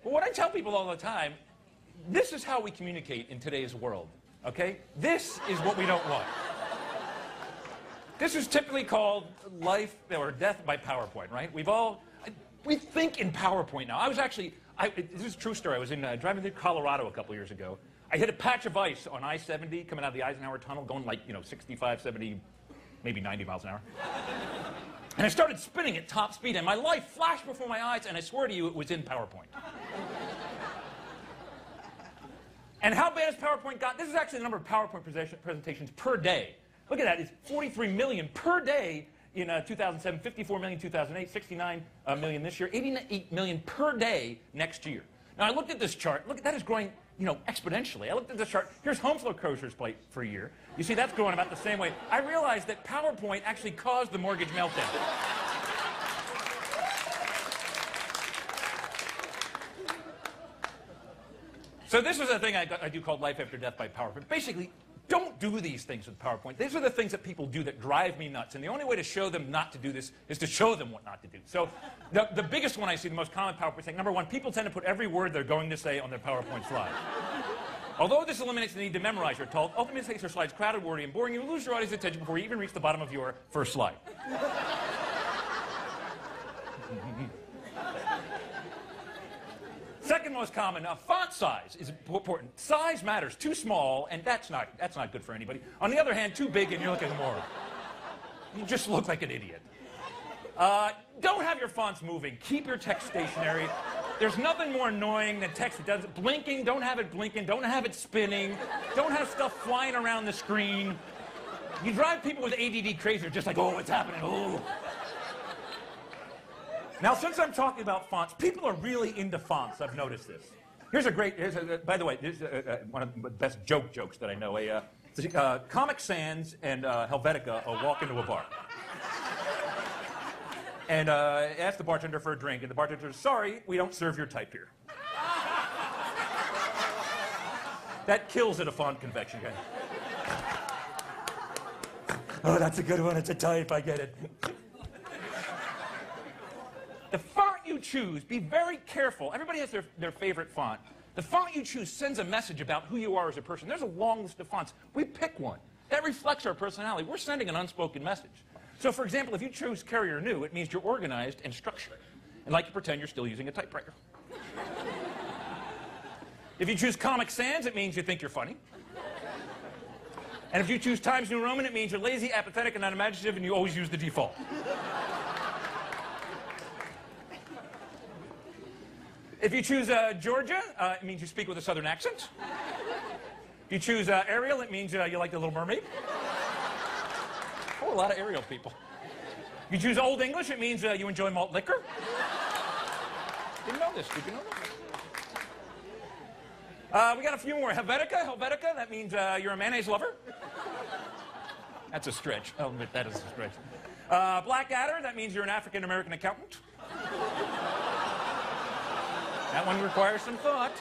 But what I tell people all the time, this is how we communicate in today's world, okay? This is what we don't want. This is typically called life or death by PowerPoint, right? We think in PowerPoint now. This is a true story. I was driving through Colorado a couple years ago. I hit a patch of ice on I-70 coming out of the Eisenhower Tunnel, going like, 65, 70, maybe 90 miles an hour. And I started spinning at top speed, and my life flashed before my eyes, and I swear to you, it was in PowerPoint. And how bad has PowerPoint got? This is actually the number of PowerPoint presentations per day. Look at that. It's 43 million per day in 2007, 54 million in 2008, 69 million this year, 88 million per day next year. Now, I looked at this chart. Look, that is growing, exponentially. I looked at this chart. Here's home foreclosures for a year. You see, that's growing about the same way. I realized that PowerPoint actually caused the mortgage meltdown. So this is a thing I do called life after death by PowerPoint. Basically, don't do these things with PowerPoint. These are the things that people do that drive me nuts. And the only way to show them not to do this is to show them what not to do. So the biggest one I see, the most common PowerPoint thing, number one, people tend to put every word they're going to say on their PowerPoint slide. Although this eliminates the need to memorize, you're told, ultimately makes your slides crowded, wordy, and boring. You lose your audience's attention before you even reach the bottom of your first slide. Second most common, font size is important. Size matters. Too small, and that's not good for anybody. On the other hand, too big, and you're looking moron. You just look like an idiot. Don't have your fonts moving. Keep your text stationary. There's nothing more annoying than text that does it. Blinking, don't have it blinking. Don't have it spinning. Don't have stuff flying around the screen. You drive people with ADD crazy. They're just like, oh, what's happening? Oh. Now, since I'm talking about fonts, people are really into fonts. I've noticed this. By the way, this is one of the best jokes that I know. Comic Sans and Helvetica walk into a bar. And ask the bartender for a drink, and the bartender says, sorry, we don't serve your type here. That kills at a font convention, guys. Oh, that's a good one. It's a type. I get it. The font you choose, be very careful. Everybody has their favorite font. The font you choose sends a message about who you are as a person. There's a long list of fonts. We pick one. That reflects our personality. We're sending an unspoken message. So, for example, if you choose Carrier New, it means you're organized and structured, and like you pretend you're still using a typewriter. If you choose Comic Sans, it means you think you're funny. And if you choose Times New Roman, it means you're lazy, apathetic, and unimaginative, and you always use the default. If you choose Georgia, it means you speak with a southern accent. If you choose Ariel, it means you like The Little Mermaid. Oh, a lot of Ariel people. If you choose Old English, it means you enjoy malt liquor. Didn't know this. Did you know this? We got a few more. Helvetica, that means you're a mayonnaise lover. That's a stretch. I'll admit that is a stretch. Blackadder, that means you're an African-American accountant. That one requires some thought.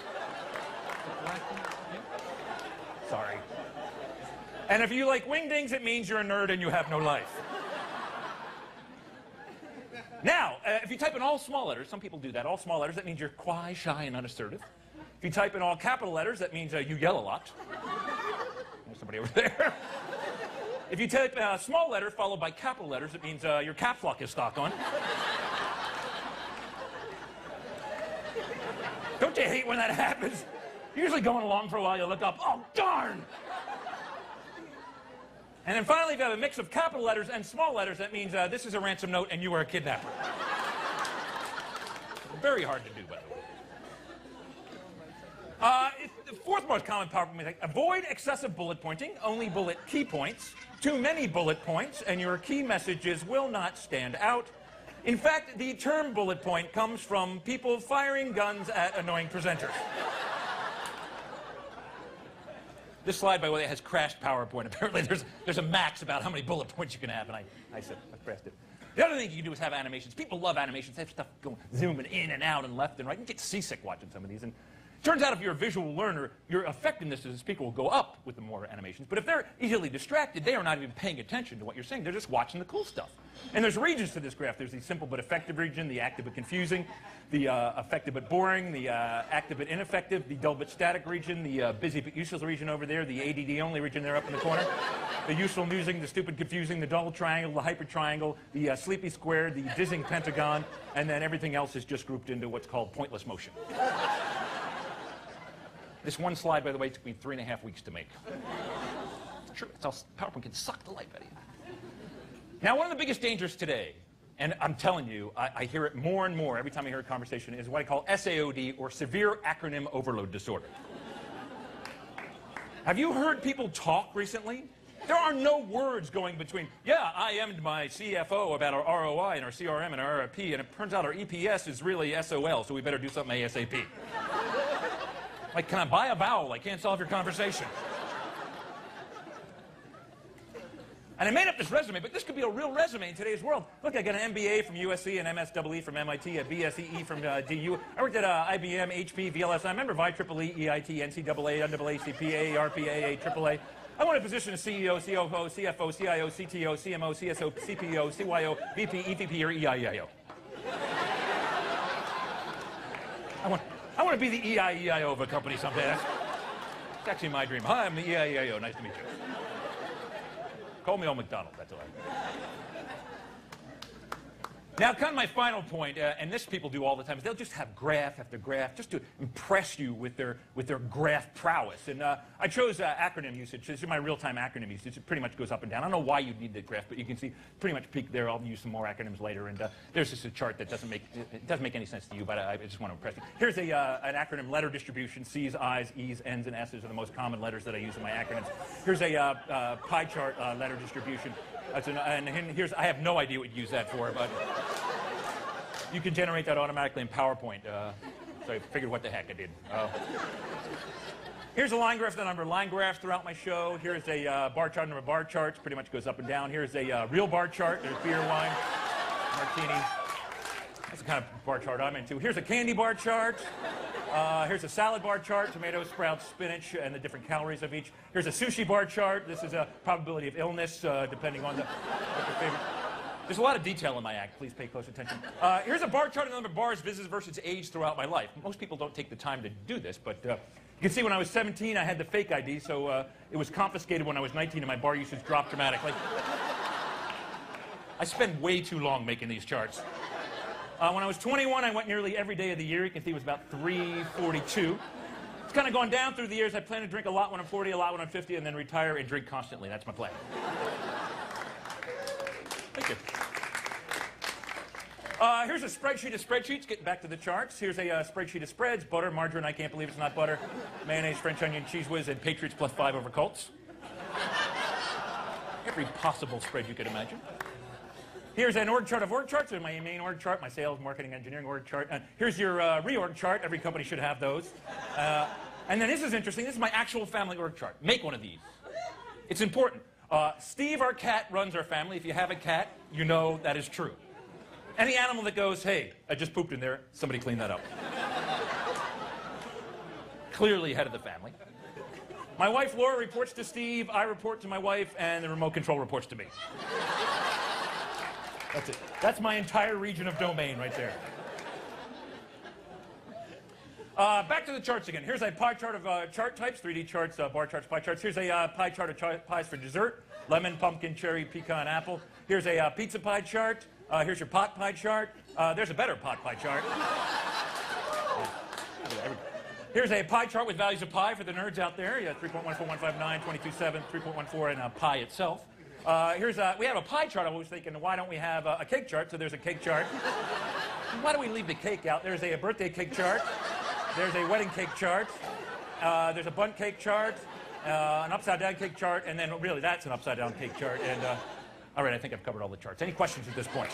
Sorry. And if you like wingdings, it means you're a nerd and you have no life. Now, if you type in all small letters, some people do that, all small letters, that means you're quiet, shy, and unassertive. If you type in all capital letters, that means you yell a lot. There's somebody over there. If you type a small letter followed by capital letters, it means your caps lock is stock on. Don't you hate when that happens? You're usually going along for a while, you look up, oh, darn! And then finally, if you have a mix of capital letters and small letters, that means this is a ransom note and you are a kidnapper. Very hard to do, by the way. The fourth most common PowerPoint mistake, avoid excessive bullet pointing, only bullet key points, too many bullet points, and your key messages will not stand out. In fact, the term bullet point comes from people firing guns at annoying presenters. This slide, by the way, has crashed PowerPoint. Apparently, there's a max about how many bullet points you can have, and I said, I crashed it. The other thing you can do is have animations. People love animations. They have stuff going, zooming in and out and left and right. You get seasick watching some of these. And Turns out if you're a visual learner, your effectiveness as a speaker will go up with the more animations. But if they're easily distracted, they are not even paying attention to what you're saying. They're just watching the cool stuff. And there's regions to this graph. There's the simple but effective region, the active but confusing, the effective but boring, the active but ineffective, the dull but static region, the busy but useless region over there, the ADD only region there up in the corner, the useful amusing, the stupid confusing, the dull triangle, the hyper triangle, the sleepy square, the dizzying pentagon, and then everything else is just grouped into what's called pointless motion. This one slide, by the way, took me 3.5 weeks to make. It's true. It's how PowerPoint can suck the life out of you. Now, one of the biggest dangers today, and I'm telling you, I hear it more and more every time I hear a conversation, is what I call SAOD, or Severe Acronym Overload Disorder. Have you heard people talk recently? There are no words going between, yeah, I IM'd my CFO about our ROI and our CRM and our RRP, and it turns out our EPS is really SOL, so we better do something ASAP. Like, can I buy a vowel? I can't solve your conversation. And I made up this resume, but this could be a real resume in today's world. Look, I got an MBA from USC, an MSEE from MIT, a BSEE from DU. I worked at IBM, HP, VLSI. I remember IEEE, EIT, NCAA, NAACP, AARP, AAA. I wanted a position as CEO, COO, CFO, CIO, CTO, CMO, CSO, CPO, CYO, VP, EVP, or EIEIO. I want to be the EIEIO of a company someday. That's actually my dream. Hi, I'm the EIEIO. Nice to meet you. Call me old McDonald. That's all right. Now, kind of my final point, and this people do all the time, is they'll just have graph after graph just to impress you with their graph prowess. And I chose acronym usage. This is my real-time acronym usage. It pretty much goes up and down. I don't know why you'd need the graph, but you can see pretty much peak there. I'll use some more acronyms later. And there's just a chart that doesn't make any sense to you, but I just want to impress you. Here's an acronym letter distribution. C's, I's, E's, N's, and S's are the most common letters that I use in my acronyms. Here's a pie chart letter distribution. And here's, I have no idea what you use that for, but you can generate that automatically in PowerPoint. So I figured what the heck I did. Here's a line graph, the number of line graphs throughout my show. Here's a bar chart, number of bar charts, pretty much goes up and down. Here's a real bar chart. There's beer, wine, martini. That's the kind of bar chart I'm into. Here's a candy bar chart. Here's a salad bar chart, tomatoes, sprouts, spinach, and the different calories of each. Here's a sushi bar chart. This is a probability of illness, depending on what your favorite. There's a lot of detail in my act. Please pay close attention. Here's a bar chart of the number of bars, visits versus age throughout my life. Most people don't take the time to do this, but you can see when I was 17, I had the fake ID, so it was confiscated when I was 19, and my bar usage dropped dramatically. I spent way too long making these charts. When I was 21, I went nearly every day of the year. You can see it was about 342. It's kind of gone down through the years. I plan to drink a lot when I'm 40, a lot when I'm 50, and then retire and drink constantly. That's my plan. Thank you. Here's a spreadsheet of spreadsheets. Getting back to the charts. Here's a spreadsheet of spreads. Butter, margarine, I can't believe it's not butter. Mayonnaise, French onion, cheese whiz, and Patriots +5 over Colts. Every possible spread you could imagine. Here's an org chart of org charts. There's my main org chart, my sales, marketing, engineering org chart. Here's your reorg chart. Every company should have those. And then this is interesting. This is my actual family org chart. Make one of these. It's important. Steve, our cat, runs our family. If you have a cat, you know that is true. Any animal that goes, hey, I just pooped in there, somebody clean that up. Clearly head of the family. My wife, Laura, reports to Steve. I report to my wife, and the remote control reports to me. That's it. That's my entire region of domain right there. Back to the charts again. Here's a pie chart of chart types, 3D charts, bar charts, pie charts. Here's a pie chart of pies for dessert, lemon, pumpkin, cherry, pecan, apple. Here's a pizza pie chart. Here's your pot pie chart. There's a better pot pie chart. Here's a pie chart with values of pi for the nerds out there. Yeah, 3.14159, 22.7, 3.14, and pi itself. We have a pie chart. I was thinking, why don't we have a cake chart? So there's a cake chart. Why do we leave the cake out? There's a birthday cake chart. There's a wedding cake chart. There's a bundt cake chart. An upside-down cake chart. And then, really, that's an upside-down cake chart. And, all right, I think I've covered all the charts. Any questions at this point?